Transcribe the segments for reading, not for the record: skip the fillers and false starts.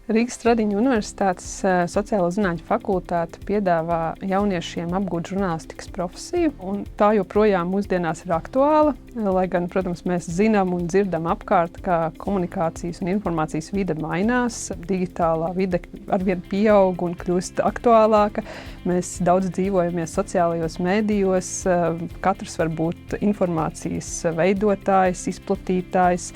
Rīgas Stradiņu Universitātes Sociālo zinātņu fakultāte piedāvā jauniešiem apgūt žurnālistikas profesiju, un tā joprojām mūsdienās ir aktuāla, lai gan, protams, mēs zinām un dzirdam apkārt, ka komunikācijas un informācijas vide mainās, digitālā vide arvien pieaug un kļūst aktuālāka. Mēs daudz dzīvojamies sociālajos mēdījos, katrs var būt informācijas veidotājs, izplatītājs,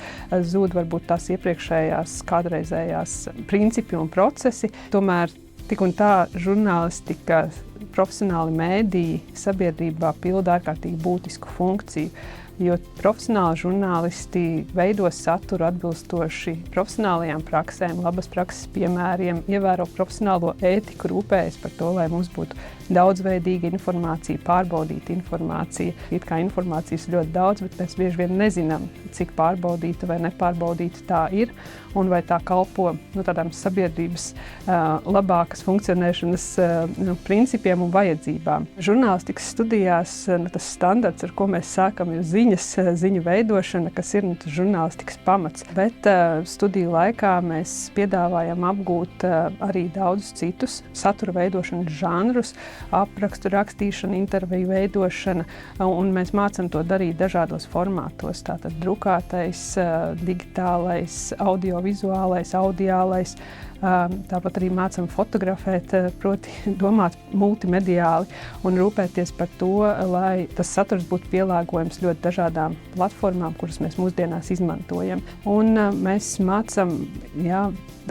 zūd varbūt tās iepriekšējās kādreizējās principi un procesi. Tomēr tik un tā žurnālistika, profesionāli mēdīji sabiedrībā pilda ārkārtīgi būtisku funkciju, jo profesionāli žurnālisti veido saturu atbilstoši profesionālajām praksēm, labas prakses piemēriem, ievēro profesionālo ētiku, rūpējas par to, lai mums būtu daudzveidīga informācija, pārbaudīta informācija. It kā informācijas ļoti daudz, bet mēs bieži vien nezinām, cik pārbaudīta vai nepārbaudīta tā ir, un vai tā kalpo tādām sabiedrības labākas funkcionēšanas principiem un vajadzībām. Žurnālistikas studijās tas standarts, ar ko mēs sākam, ir ziņu veidošana, kas ir žurnālistikas pamats. Bet studiju laikā mēs piedāvājam apgūt arī daudzus citus satura veidošanas žanrus, aprakstu rakstīšana, interviju veidošana, un mēs mācam to darīt dažādos formātos. Tātad drukātais, digitālais, audiovizuālais, audiālais. Tāpat arī mācam fotografēt, proti domāt multimediāli un rūpēties par to, lai tas saturs būtu pielāgojams ļoti dažādām platformām, kuras mēs mūsdienās izmantojam. Un mēs mācam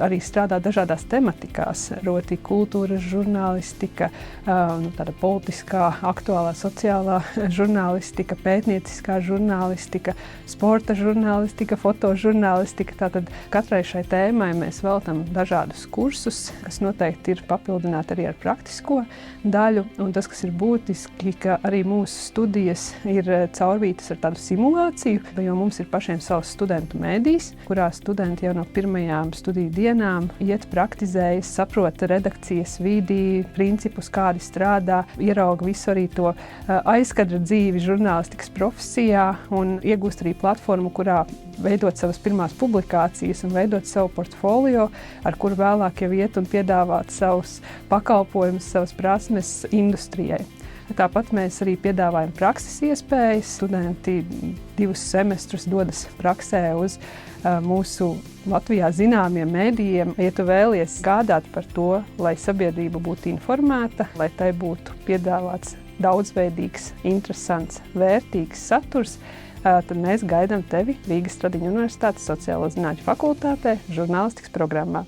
arī strādāt dažādās tematikās, proti kultūras žurnālistika, tāda politiskā, aktuālā, sociālā žurnālistika, pētnieciskā žurnālistika, sporta žurnālistika, fotožurnālistika. Tātad katrai šai tēmai mēs veltam dažādus kursus, kas noteikti ir papildināti arī ar praktisko daļu. Un tas, kas ir būtiski, ka arī mūsu studijas ir caurvītas ar tādu simulāciju, jo mums ir pašiem savs studentu mēdījis, kurā studenti jau no pirmajām studiju dienām iet, praktizējas, saprot redakcijas vidi, principus, kādi strādā, ierauga visu arī to aizkadra dzīvi žurnālistikas profesijā un iegūst arī platformu, kurā veidot savas pirmās publikācijas un veidot savu portfolio, ar kuru vēlāk jau iet un piedāvāt savus pakalpojumus, savas prasmes industrijai. Tāpat mēs arī piedāvājam prakses iespējas. Studenti 2 semestrus dodas praksē uz mūsu Latvijā zināmiem mēdījiem. Ja tu vēlies gādāt par to, lai sabiedrība būtu informēta, lai tai būtu piedāvāts daudzveidīgs, interesants, vērtīgs saturs, tad mēs gaidām tevi Rīgas Stradiņu Universitātes Sociālo zinātņu fakultātē žurnālistikas programmā.